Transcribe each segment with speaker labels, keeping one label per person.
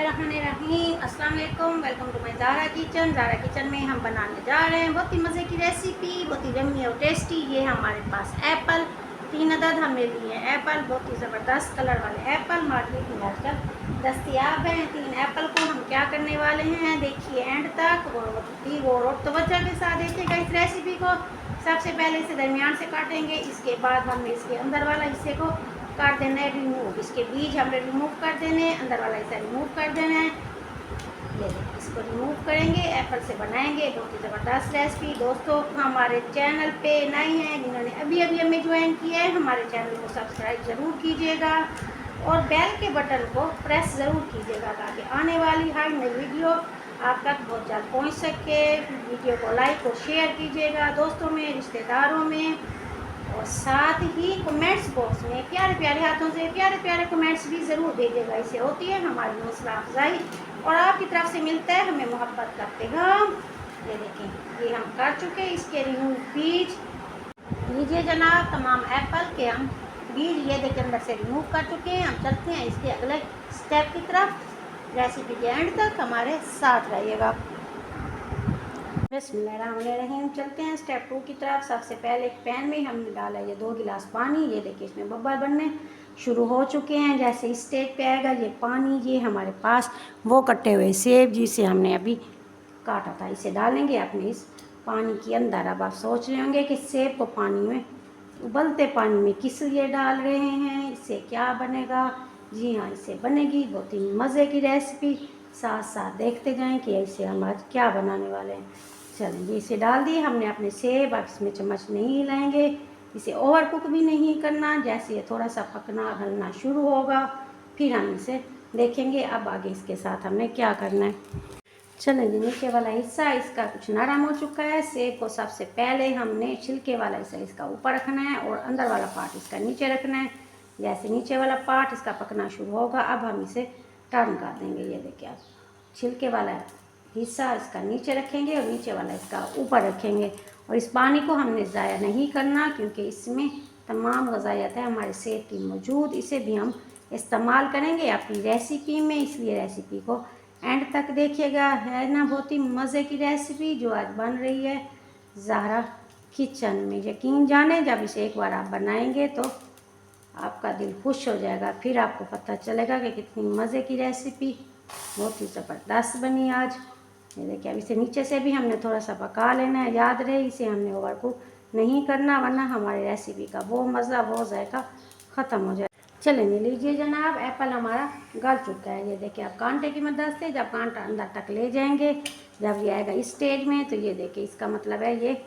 Speaker 1: बिस्मिल्लाहिर्रहमानिर्रहीम। अस्सलाम वालेकुम, welcome to my Zara kitchen. Zara kitchen में हम बनाने जा रहे हैं बहुत ही मज़े की रेसिपी, बहुत ही यम्मी और टेस्टी। ये हमारे पास एप्पल 3 अदद हमने लिए हैं। एप्पल बहुत ही ज़बरदस्त कलर वाले एप्पल मार्केट में आजकल दस्तयाब हैं। 3 एप्पल को हम क्या करने वाले हैं, देखिए एंड तक और तवज्जो के साथ देखिएगा इस रेसिपी को। सबसे पहले इसे दरमियान से काटेंगे, इसके बाद हमने इसके अंदर वाला हिस्से को काट देना है रिमूव। इसके बीज हमने रिमूव कर देने, अंदर वाला हिस्सा रिमूव कर देना है। ये देखिए इसको रिमूव करेंगे, एप्पल से बनाएंगे बहुत ही ज़बरदस्त रेसिपी। दोस्तों हमारे चैनल पे नए हैं, जिन्होंने अभी अभी हमें ज्वाइन किया है, हमारे चैनल को सब्सक्राइब ज़रूर कीजिएगा और बेल के बटन को प्रेस ज़रूर कीजिएगा ताकि आने वाली हर नई वीडियो आप तक बहुत जल्द पहुँच सके। वीडियो को लाइक और शेयर कीजिएगा दोस्तों में, रिश्तेदारों में, और साथ ही कमेंट्स बॉक्स में प्यारे प्यारे हाथों से प्यारे प्यारे कमेंट्स भी ज़रूर दीजिएगा। इससे होती है हमारी हौसला अफजाई और आपकी तरफ से मिलता है हमें मोहब्बत करते हम। ये देखें ये हम कर चुके हैं। इसके रिमूव बीज लीजिए जनाब, तमाम एप्पल के हम बीज ये देखिए अंदर से रिमूव कर चुके हैं। हम चलते हैं इसके अगले स्टेप की तरफ। रेसिपी के एंड तक हमारे साथ रहिएगा। बिस्मिल्लाहिर्रहमानिर्रहीम। चलते हैं स्टेप 2 की तरफ। सबसे पहले एक पैन में हमने डाला ये 2 गिलास पानी। ये देखिए इसमें बब्बल बनने शुरू हो चुके हैं। जैसे इस स्टेज पे आएगा ये पानी, ये हमारे पास वो कटे हुए सेब जिसे हमने अभी काटा था, इसे डालेंगे अपने इस पानी के अंदर। अब आप सोच रहे होंगे कि सेब को पानी में, उबलते पानी में किस लिए डाल रहे हैं, इससे क्या बनेगा। जी हाँ, इससे बनेगी बहुत ही मज़े की रेसिपी। साथ साथ देखते जाएं कि इसे हम आज क्या बनाने वाले हैं। चलिए इसे डाल दिए हमने अपने सेब। अब इसमें चम्मच नहीं हिलाएंगे, इसे ओवर कुक भी नहीं करना। जैसे ये थोड़ा सा पकना गलना शुरू होगा फिर हम इसे देखेंगे अब आगे इसके साथ हमने क्या करना है। चलें जी, नीचे वाला हिस्सा इसका कुछ नरम हो चुका है। सेब को सबसे पहले हमने छिलके वाला हिस्सा इसका ऊपर रखना है और अंदर वाला पार्ट इसका नीचे रखना है। जैसे नीचे वाला पार्ट इसका पकना शुरू होगा अब हम इसे टर्न कर देंगे। ये देखिए आप छिलके वाला हिस्सा इसका नीचे रखेंगे और नीचे वाला इसका ऊपर रखेंगे। और इस पानी को हमने ज़ाया नहीं करना क्योंकि इसमें तमाम ग़ज़ाइयात है हमारे सेहत की मौजूद। इसे भी हम इस्तेमाल करेंगे अपनी रेसिपी में, इसलिए रेसिपी को एंड तक देखिएगा। है ना बहुत ही मज़े की रेसिपी जो आज बन रही है ज़ाहरा किचन में। यकीन जाने जब इसे एक बार आप बनाएंगे तो आपका दिल खुश हो जाएगा। फिर आपको पता चलेगा कि कितनी मज़े की रेसिपी बहुत ही ज़बरदस्त बनी आज। ये देखिए अब इसे नीचे से भी हमने थोड़ा सा पका लेना है। याद रहे इसे हमने ओवर कुक नहीं करना वरना हमारी रेसिपी का वो मज़ा वो जायका ख़त्म हो जाए। चलें लीजिए जनाब, एप्पल हमारा गल चुका है। ये देखिए आप कांटे की मदद से जब कांटा अंदर तक ले जाएंगे, जब ये आएगा इस स्टेज में तो ये देखिए इसका मतलब है ये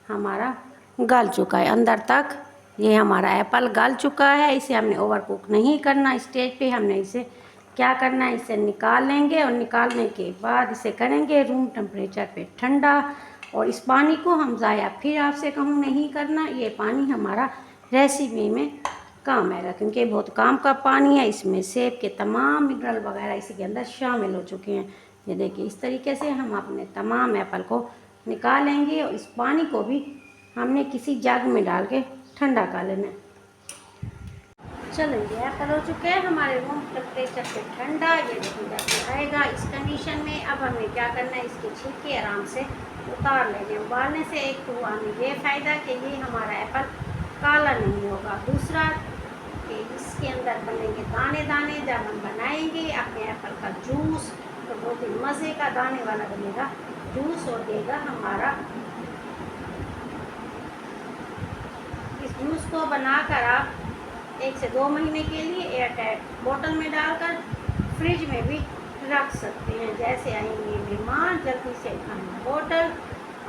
Speaker 1: हमारा गल चुका है अंदर तक। ये हमारा एप्पल गल चुका है। इसे हमने ओवर कुक नहीं करना। स्टेज पे हमने इसे क्या करना है, इसे निकाल लेंगे और निकालने के बाद इसे करेंगे रूम टेम्परेचर पे ठंडा। और इस पानी को हम ज़ाया फिर आपसे कहूँ नहीं करना। ये पानी हमारा रेसिपी में काम आएगा क्योंकि बहुत काम का पानी है। इसमें सेब के तमाम मिनरल वगैरह इसी के अंदर शामिल हो चुके हैं। ये देखिए इस तरीके से हम अपने तमाम एप्पल को निकालेंगे और इस पानी को भी हमने किसी जग में डाल के ठंडा कर लेना है। चलेंगे एप्पल हो चुके हैं हमारे रूम टेम्परेचर पे ठंडा। ये देखिए जैसे आएगा इस कंडीशन में अब हमें क्या करना है, इसके छिलके आराम से उतार लेंगे। उबालने से एक तो हमें ये फ़ायदा कि ये हमारा एप्पल काला नहीं होगा, दूसरा कि इसके अंदर बनेंगे दाने दाने। जब हम बनाएंगे अपने एप्पल का जूस तो बहुत ही मज़े का दाने वाला बनेगा जूस और देगा हमारा। इस जूस को बनाकर आप 1 से 2 महीने के लिए एयरटाइट बोतल में डालकर फ्रिज में भी रख सकते हैं। जैसे आएंगे मेहमान जल्दी से उठाना बोतल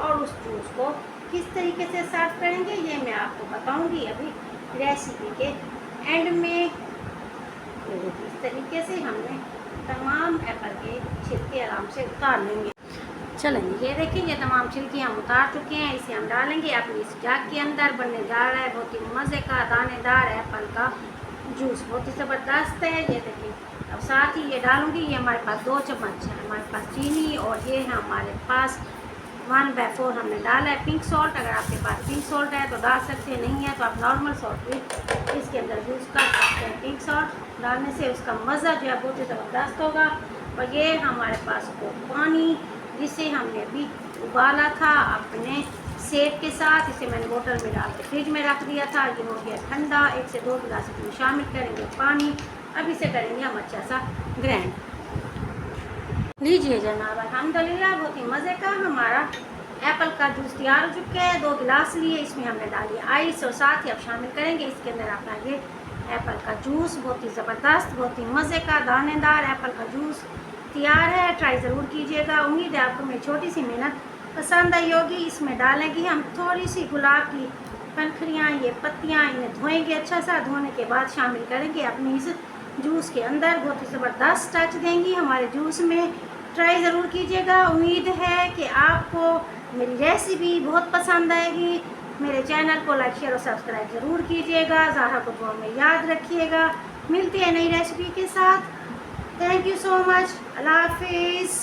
Speaker 1: और उस जूस को किस तरीके से सर्व करेंगे ये मैं आपको बताऊंगी अभी रेसिपी के एंड में। इस तरीके से हमने तमाम एप्पल के छिलके आराम से उतार लेंगे। चलेंगे ये देखिए ये तमाम छिलके हम उतार चुके हैं। इसे हम डालेंगे अपनी इस जग के अंदर। बनने जा रहा है बहुत ही मज़े का दानेदार एप्पल का जूस, बहुत ही ज़बरदस्त है। ये देखिए अब साथ ही ये डालूंगी, ये हमारे पास 2 चम्मच है हमारे पास चीनी और ये है हमारे पास 1/4 हमने डाला है पिंक सॉल्ट। अगर आपके पास पिंक सॉल्ट है तो डाल सकते हैं, नहीं है तो आप नॉर्मल सॉल्ट भी इसके अंदर यूज़ कर सकते हैं। पिंक सॉल्ट डालने से उसका मज़ा जो है बहुत ही ज़बरदस्त होगा। और ये हमारे पास वो पानी जिसे हमने अभी उबाला था अपने सेब के साथ, इसे मैंने बोतल में डाल के फ्रिज में रख दिया था। ये हो गया ठंडा। 1 से 2 गिलास इसमें शामिल करेंगे पानी। अब इसे करेंगे हम अच्छा सा ग्राइंड। लीजिए जनाब, अल्हम्दुलिल्लाह बहुत ही मज़े का हमारा एप्पल का जूस तैयार हो चुका है। 2 गिलास लिए, इसमें हमने डाली आइस और साथ ही अब शामिल करेंगे इसके अंदर अपना ये एप्पल का जूस। बहुत ही ज़बरदस्त, बहुत ही मज़े का दानेदार एप्पल का जूस तैयार है। ट्राई ज़रूर कीजिएगा। उम्मीद है आपको मेरी छोटी सी मेहनत पसंद आई होगी। इसमें डालेंगे हम थोड़ी सी गुलाब की पंखुड़ियाँ, ये पत्तियाँ, इन्हें धोएंगे अच्छा सा। धोने के बाद शामिल करेंगे अपने इस जूस के अंदर। बहुत ही ज़बरदस्त टच देंगी हमारे जूस में। ट्राई ज़रूर कीजिएगा। उम्मीद है कि आपको मेरी रेसिपी बहुत पसंद आएगी। मेरे चैनल को लाइक शेयर और सब्सक्राइब ज़रूर कीजिएगा। ज़ाहरा को दुआ में याद रखिएगा। मिलते हैं नई रेसिपी के साथ। Thank you so much. अल्लाह हाफिज़।